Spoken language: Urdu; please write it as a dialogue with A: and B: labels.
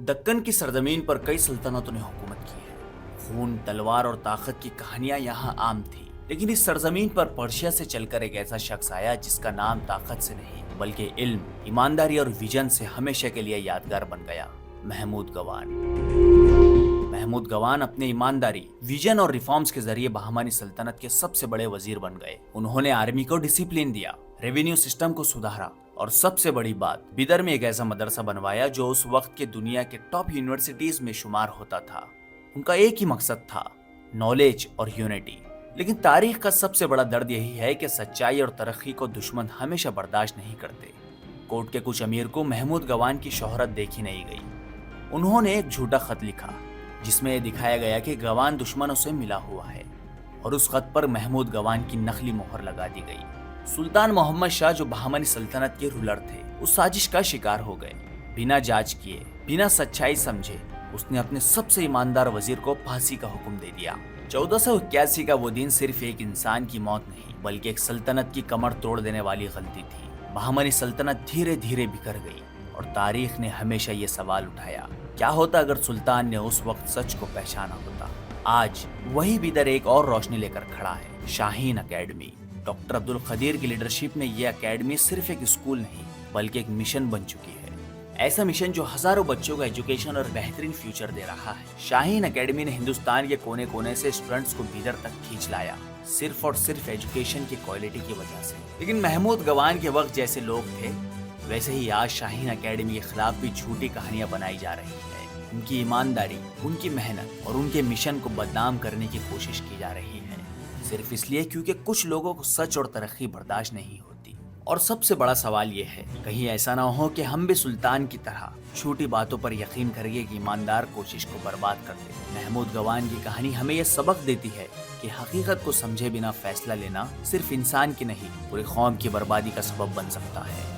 A: دکن کی سرزمین پر کئی سلطنتوں نے حکومت کی ہے۔ خون، تلوار اور طاقت کی کہانیاں یہاں عام تھی، لیکن اس سرزمین پر پرشیا سے چل کر ایک ایسا شخص آیا جس کا نام طاقت سے نہیں بلکہ علم، ایمانداری اور ویژن سے ہمیشہ کے لیے یادگار بن گیا۔ محمود گوان۔ محمود گوان اپنے ایمانداری، ویژن اور ریفارمز کے ذریعے بہمانی سلطنت کے سب سے بڑے وزیر بن گئے۔ انہوں نے آرمی کو ڈسپلن دیا، ریونیو سسٹم کو سدھارا اور سب سے بڑی بات، بیدر میں ایک ایسا مدرسہ بنوایا جو اس وقت کے دنیا کے ٹاپ یونیورسٹیز میں شمار ہوتا تھا۔ ان کا ایک ہی مقصد تھا، نالج اور یونٹی۔ لیکن تاریخ کا سب سے بڑا درد یہی ہے کہ سچائی اور ترقی کو دشمن ہمیشہ برداشت نہیں کرتے۔ کوٹ کے کچھ امیر کو محمود گوان کی شہرت دیکھی نہیں گئی۔ انہوں نے ایک جھوٹا خط لکھا جس میں یہ دکھایا گیا کہ گوان دشمنوں سے ملا ہوا ہے، اور اس خط پر محمود گوان کی نقلی مہر لگا دی گئی۔ سلطان محمد شاہ جو بہمانی سلطنت کے رولر تھے، اس سازش کا شکار ہو گئے۔ بنا جانچ کیے، بنا سچائی سمجھے، اس نے اپنے سب سے ایماندار وزیر کو پھانسی کا حکم دے دیا۔ 1481 کا وہ دن صرف ایک انسان کی موت نہیں بلکہ ایک سلطنت کی کمر توڑ دینے والی غلطی تھی۔ بہمانی سلطنت دھیرے دھیرے بکھر گئی اور تاریخ نے ہمیشہ یہ سوال اٹھایا، کیا ہوتا اگر سلطان نے اس وقت سچ کو پہچانا ہوتا؟ آج وہی بیدر ایک اور روشنی لے کر کھڑا ہے، شاہین اکیڈمی۔ ڈاکٹر عبدالقدیر کی لیڈرشپ میں یہ اکیڈمی صرف ایک اسکول نہیں بلکہ ایک مشن بن چکی ہے۔ ایسا مشن جو ہزاروں بچوں کا ایجوکیشن اور بہترین فیوچر دے رہا ہے۔ شاہین اکیڈمی نے ہندوستان کے کونے کونے سے اسٹوڈنٹس کو بیدر تک کھینچ لایا، صرف اور صرف ایجوکیشن کی کوالٹی کی وجہ سے۔ لیکن محمود گوان کے وقت جیسے لوگ تھے، ویسے ہی آج شاہین اکیڈمی کے خلاف بھی جھوٹی کہانیاں بنائی جا رہی ہیں۔ ان کی ایمانداری، ان کی محنت اور ان کے مشن کو بدنام کرنے کی کوشش کی جا رہی ہے، صرف اس لیے کیونکہ کچھ لوگوں کو سچ اور ترقی برداشت نہیں ہوتی۔ اور سب سے بڑا سوال یہ ہے، کہیں ایسا نہ ہو کہ ہم بھی سلطان کی طرح چھوٹی باتوں پر یقین کر کے ایک ایماندار کوشش کو برباد کر دیں۔ محمود گوان کی کہانی ہمیں یہ سبق دیتی ہے کہ حقیقت کو سمجھے بنا فیصلہ لینا صرف انسان کی نہیں، پوری قوم کی بربادی کا سبب بن سکتا ہے۔